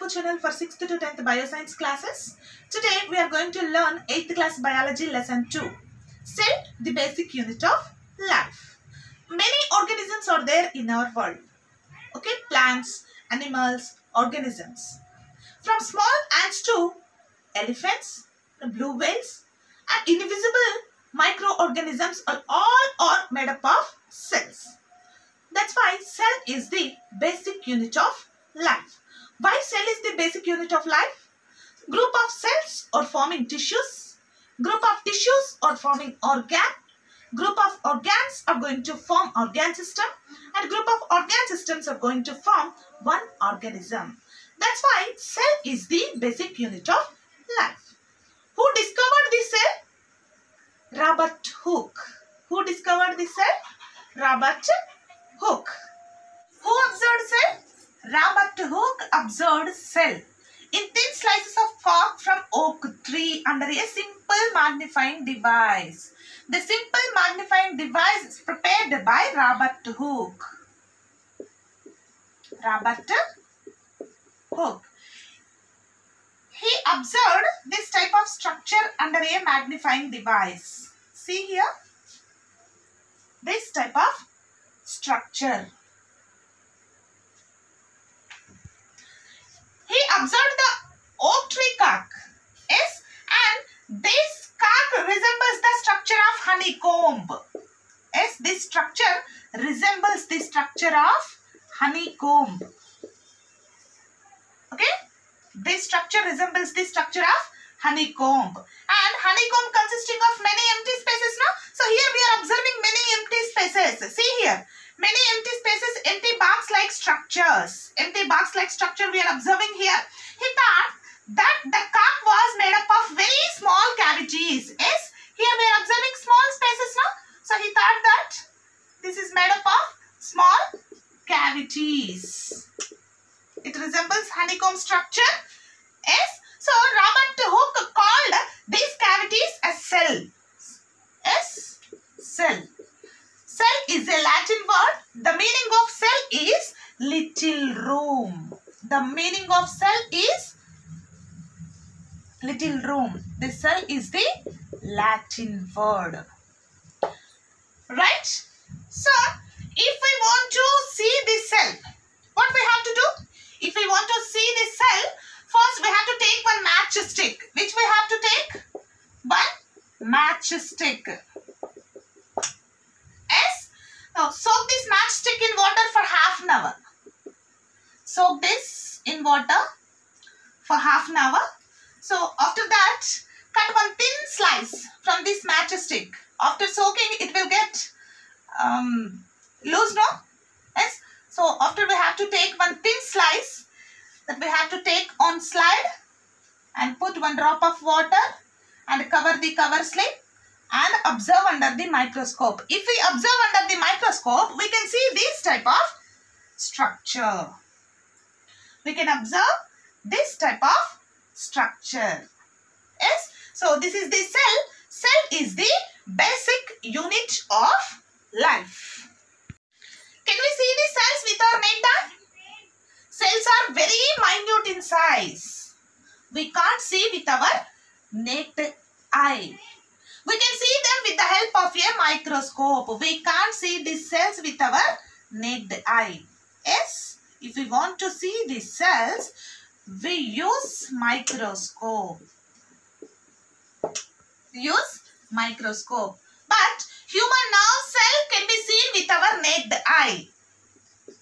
our channel for 6th to 10th bioscience classes. Today we are going to learn 8th class biology lesson 2. Cell, the basic unit of life. Many organisms are there in our world. Okay, plants, animals, organisms. From small ants to elephants, blue whales and invisible microorganisms are all made up of cells. That's why cell is the basic unit of life. Why cell is the basic unit of life? Group of cells are forming tissues. Group of tissues are forming organ. Group of organs are going to form organ system. And group of organ systems are going to form one organism. That's why cell is the basic unit of life. Who discovered the cell? Robert Hooke. Who discovered the cell? Robert Hooke. Who observed cell? Robert Hooke observed cell in thin slices of bark from oak tree under a simple magnifying device. The simple magnifying device is prepared by Robert Hooke. Robert Hooke. He observed this type of structure under a magnifying device. See here. This type of structure. He observed the oak tree cark. Yes, and this cark resembles the structure of honeycomb. Yes, this structure resembles the structure of honeycomb. Okay, this structure resembles the structure of honeycomb. And honeycomb consisting of many empty spaces now. So here we are observing many empty spaces. See here. Many empty spaces, empty box-like structures. Empty box-like structure we are observing here. He thought that the cark was made up of very small cavities. Yes, here we are observing small spaces now. So he thought that this is made up of small cavities. It resembles honeycomb structure. Yes, so Robert Hooke called these cavities as cells. Yes, cell. Cell is a Latin word. The meaning of cell is little room. The meaning of cell is little room. The cell is the Latin word. Right? So, if we want to see the cell, what we have to do? If we want to see the cell, first we have to take one matchstick. Which we have to take? One matchstick. Yes. Now soak this matchstick in water for half an hour. Soak this in water for half an hour. So after that, cut one thin slice from this matchstick. After soaking, it will get loose, no? Yes. So after we have to take one thin slice that we have to take on slide and put one drop of water and cover the cover slip and observe under the microscope. If we observe under the microscope, we can see this type of structure. We can observe this type of structure. Yes. So this is the cell. Cell is the basic unit of life. Can we see the cells with our naked eye? Cells are very minute in size. We can't see with our naked eye. We can see them with the help of a microscope. We can't see the cells with our naked eye. Yes, if we want to see the cells, we use microscope. Use microscope. But human nerve cell can be seen with our naked eye.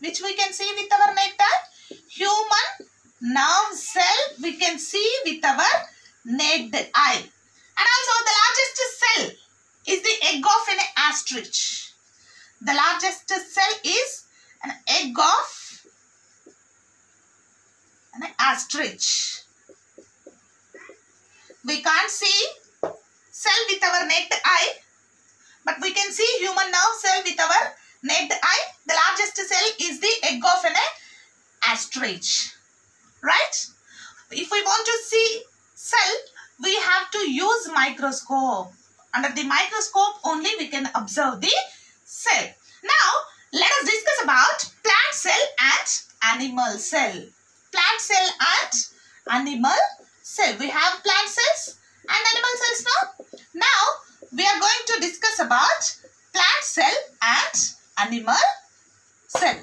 Which we can see with our naked eye? Human nerve cell we can see with our naked eye. And also the largest cell is the egg of an ostrich. The largest cell is an egg of an ostrich. We can't see cell with our naked eye, but we can see human nerve cell with our naked eye. The largest cell is the egg of an ostrich. Right? If we want to see cell, we have to use microscope. Under the microscope only we can observe the cell. Now let us discuss about plant cell and animal cell. plant cell and animal cell. We have plant cells and animal cells now. Now we are going to discuss about plant cell and animal cell.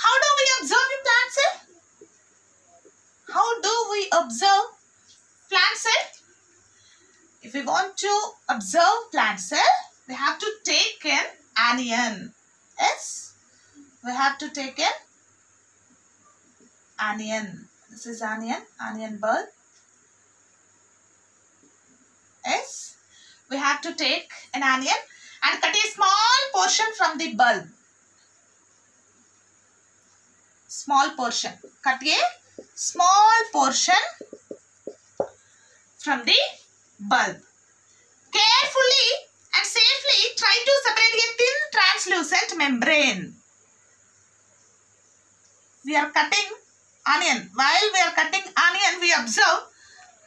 How do we observe a plant cell? How do we observe plant cell? If we want to observe plant cell, we have to take an onion. Yes, we have to take an onion. This is onion bulb. Yes, we have to take an onion and cut a small portion from the bulb. Small portion. Cut a small portion from the bulb. Carefully and safely try to separate a thin translucent membrane. We are cutting onion. While we are cutting onion, we observe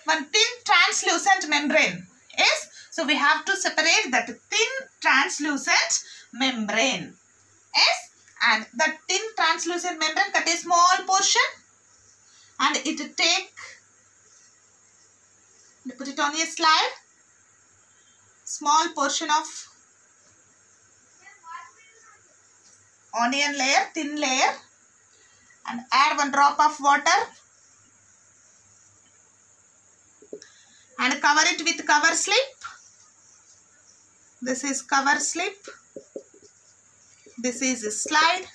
one thin translucent membrane. Yes, so we have to separate that thin translucent membrane. Yes, and that thin translucent membrane, cut a small portion and put it on a slide. Small portion of onion layer, thin layer, and add 1 drop of water and cover it with cover slip. This is cover slip. This is a slide.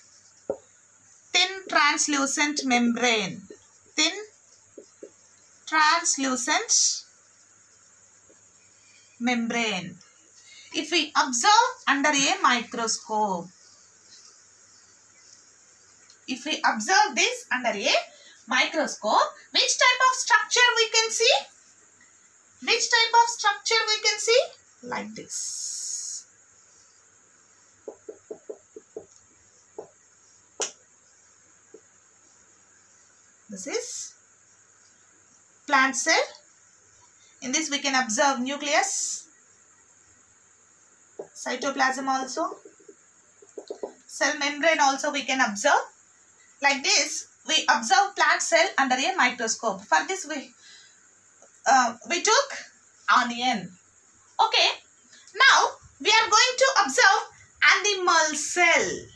Thin translucent membrane. Thin translucent membrane. If we observe under a microscope, if we observe this under a microscope, which type of structure we can see? Which type of structure we can see? Like this. This is plant cell. In this we can observe nucleus, cytoplasm also, cell membrane also we can observe. Like this we observe plant cell under a microscope. For this we took onion. Okay. Now we are going to observe animal cell.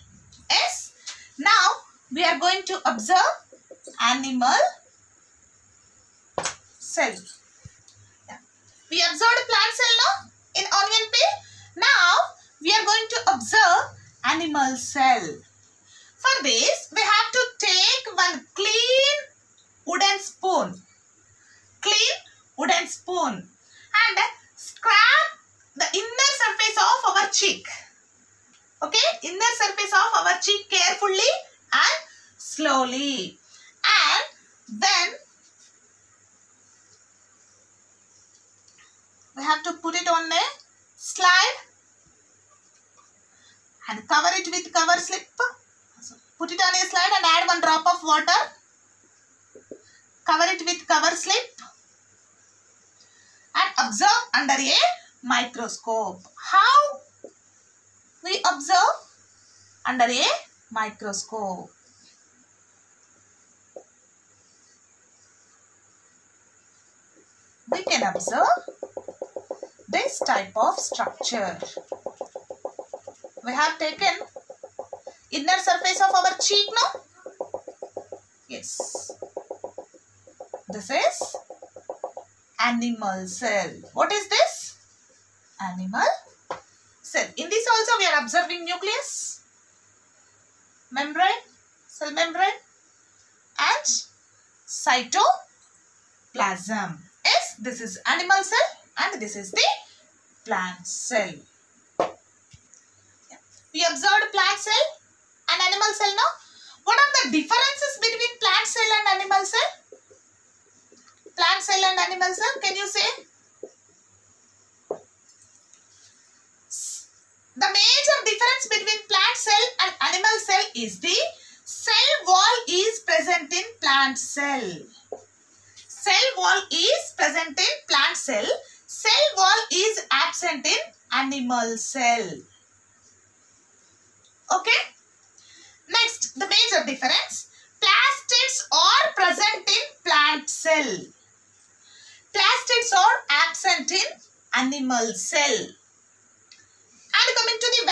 Yes. Now we are going to observe animal cell. Yeah. We observed plant cell now in onion peel. Now we are going to observe animal cell. For this we have to take one clean wooden spoon. Clean wooden spoon and scrap the inner surface of our cheek. Okay, inner surface of our cheek carefully and slowly, and then we have to put it on a slide and cover it with cover slip. Put it on a slide and add 1 drop of water. Cover it with cover slip and observe under a microscope. How we observe under a microscope? We can observe this type of structure. We have taken inner surface of our cheek now. Yes. This is animal cell. What is this? Animal cell. In this also we are observing nucleus, membrane, cell membrane and cytoplasm. Yes, this is animal cell and this is the plant cell. Yeah. We observed plant cell and animal cell now. What are the differences between plant cell and animal cell? Plant cell and animal cell, can you say? The major difference between plant cell and animal cell is the cell wall is present in plant cell. Cell wall is present in plant cell. Cell wall is absent in animal cell. Okay. Next, the major difference. Plastids are present in plant cell. Plastids are absent in animal cell. And coming to the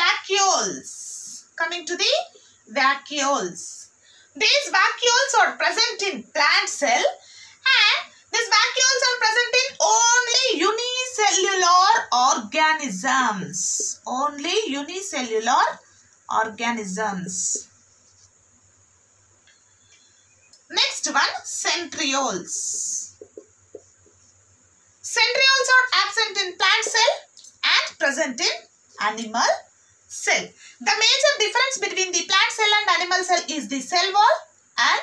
vacuoles. These vacuoles are present in plant cell, and these vacuoles are present in only unicellular organisms. Only unicellular organisms. Next one, centrioles. Centrioles are absent in plant cell and present in animal cell. The major difference between the plant cell and animal cell is the cell wall and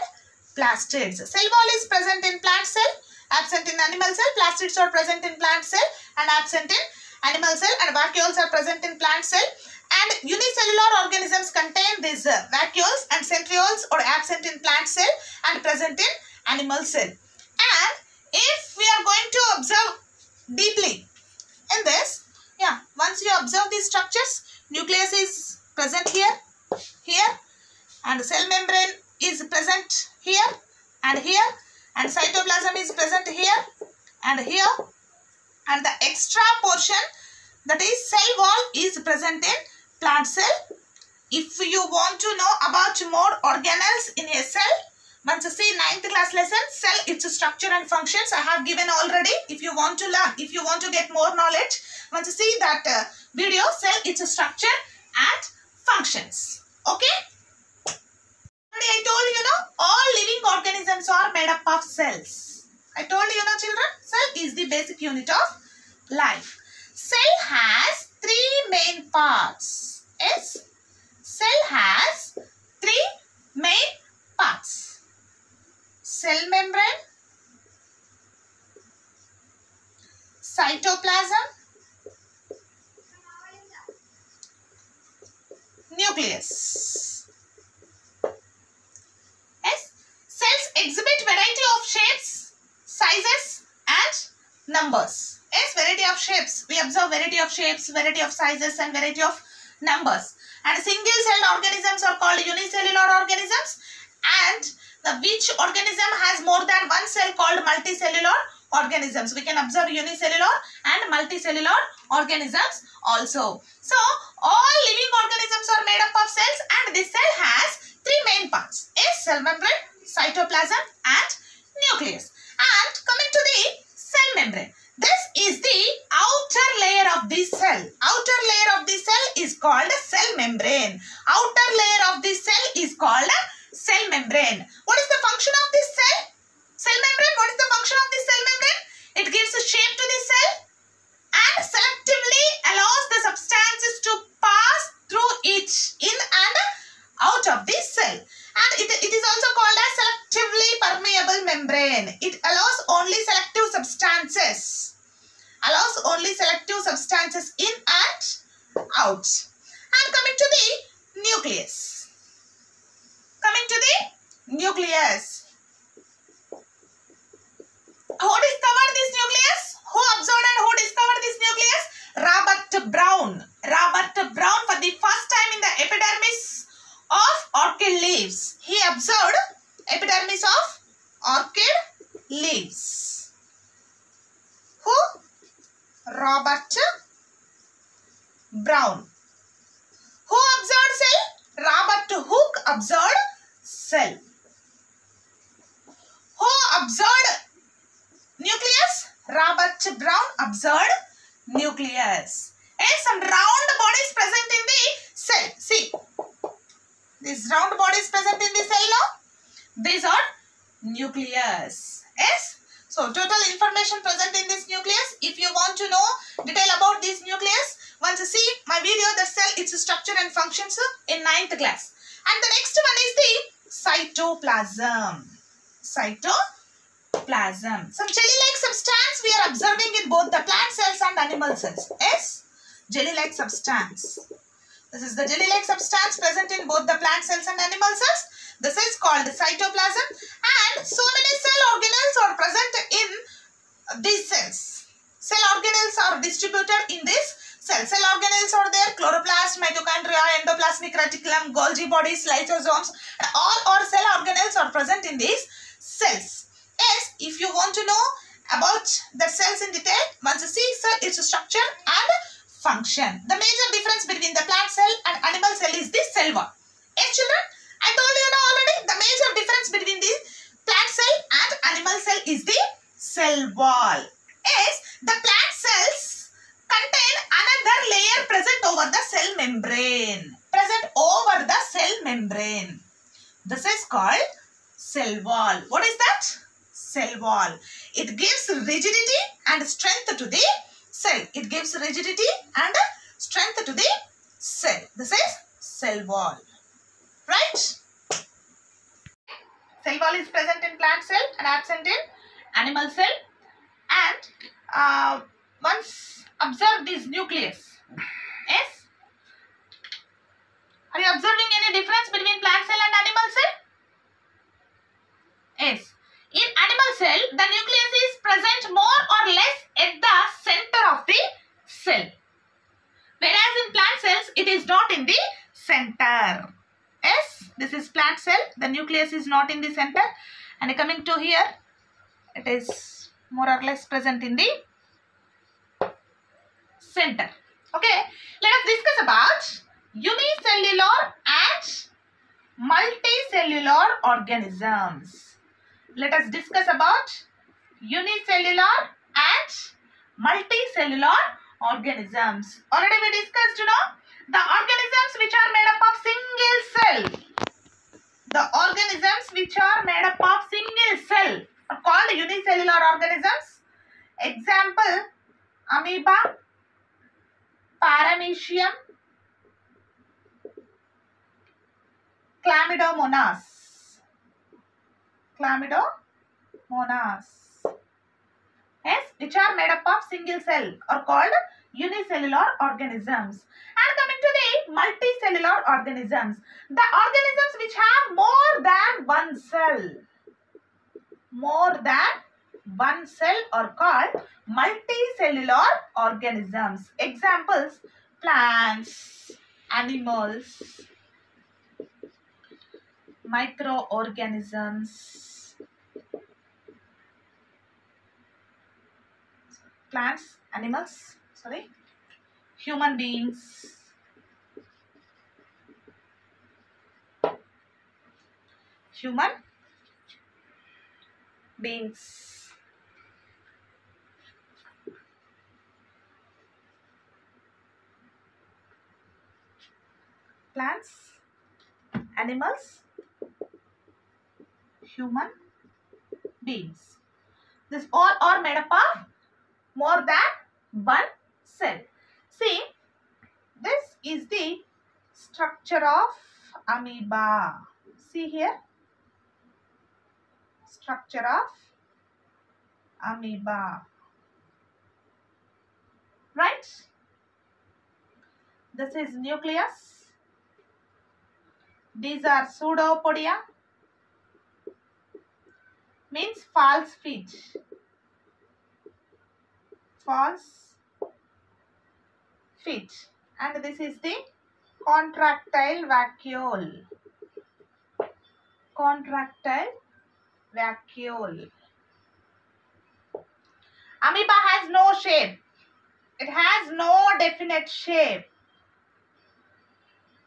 plastids. Cell wall is present in plant cell, absent in animal cell. Plastids are present in plant cell and absent in animal cell, and vacuoles are present in plant cell. And unicellular organisms contain these vacuoles, and centrioles are absent in plant cell and present in animal cell. And if we are going to observe deeply in this, once you observe these structures, nucleus is present here, and cell membrane is present here, and cytoplasm is present here, and the extra portion, that is cell wall, is present in plant cell. If you want to know about more organelles in a cell, once you see 9th class lesson, cell, its structure and functions, I have given already. If you want to learn, if you want to get more knowledge, once you see that video, cell, its structure and functions. Okay? Already I told you, all living organisms are made up of cells. I told you, children, cell is the basic unit of life. Cell has 3 main parts. Yes, cell has 3 main parts. Cell membrane, cytoplasm, nucleus. Yes, cells exhibit variety of shapes, sizes and numbers. Yes, variety of shapes. We observe variety of shapes, variety of sizes and variety of numbers. And single-celled organisms are called unicellular organisms, and which organism has more than one cell called multicellular organisms. We can observe unicellular and multicellular organisms also. So, all living organisms are made up of cells, and this cell has 3 main parts. A cell membrane, cytoplasm and nucleus. And coming to the cell membrane. This is the outer layer of the cell. Outer layer of the cell is called cell membrane. Outer layer of the cell is called cell membrane. What is the function of this cell? Cell membrane, what is the function of this cell membrane? It gives a shape to the cell and selectively allows the substances to pass through it in and out of the cell. And it is also called as selectively permeable membrane. It allows only selective substances. In and out. And coming to the nucleus. Who discovered this nucleus? Who observed and who discovered this nucleus? Robert Brown. Robert Brown, for the first time in the epidermis of orchid leaves. He observed epidermis of orchid leaves. Who? Robert Brown. Who observed cell? Robert Hooke observed cell. Who observed nucleus? Robert Brown observed nucleus. And some round bodies present in the cell. See, this round body is present in the cell now. These are nucleus. Yes. So, total information present in this nucleus. If you want to know detail about this nucleus, once you see my video, the cell, its structure and functions in 9th class. And the next one is the cytoplasm. Cytoplasm. Some jelly-like substance we are observing in both the plant cells and animal cells. Yes, jelly-like substance. This is the jelly-like substance present in both the plant cells and animal cells. This is called cytoplasm, and so many cell organelles are present in these cells. Cell organelles are distributed in these Cell organelles are there: chloroplast, mitochondria, endoplasmic reticulum, Golgi bodies, lysosomes, and all our cell organelles are present in these cells. Yes, if you want to know about the cells in detail, once you see its structure and function. The major difference between the plant cell and animal cell is the cell wall. Yes, children, I told you now already, the major difference between the plant cell and animal cell is the cell wall. Yes, the plant cells contain another layer present over the cell membrane. This is called cell wall. What is that? Cell wall. It gives rigidity and strength to the cell. This is cell wall. Right? Cell wall is present in plant cell and absent in animal cell. And once observe this nucleus. Yes? Are you observing any difference between plant cell and animal cell? Yes. In animal cell, the nucleus is present more or less at the center of the cell. Whereas in plant cells, it is not in the center. Yes, this is plant cell. The nucleus is not in the center. And coming to here, it is more or less present in the center. Okay, let us discuss about unicellular and multicellular organisms. Let us discuss about unicellular and multicellular organisms. Already we discussed, the organisms which are made up of single cell. The organisms which are made up of single cell are called unicellular organisms. Example, amoeba, paramecium, chlamydomonas. Yes, which are made up of single cell are called unicellular organisms. And coming to the multicellular organisms, the organisms which have more than one cell are called multicellular organisms. Examples, plants, animals, microorganisms. Plants, animals, human beings, plants, animals, human beings. This all are made up of more than one cell. See, this is the structure of amoeba. See here, structure of amoeba. Right? This is nucleus. These are pseudopodia, means false feet. And this is the contractile vacuole. Amoeba has no shape. It has no definite shape.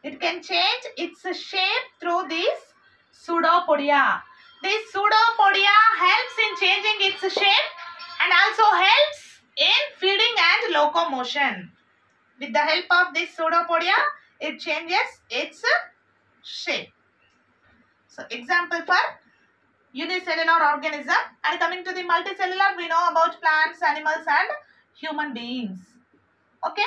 It can change its shape through these pseudopodia. This pseudopodia helps in changing its shape and also helps in feeding and locomotion. With the help of this pseudopodia, it changes its shape. So, example for unicellular organism. And coming to the multicellular, we know about plants, animals and human beings. Okay.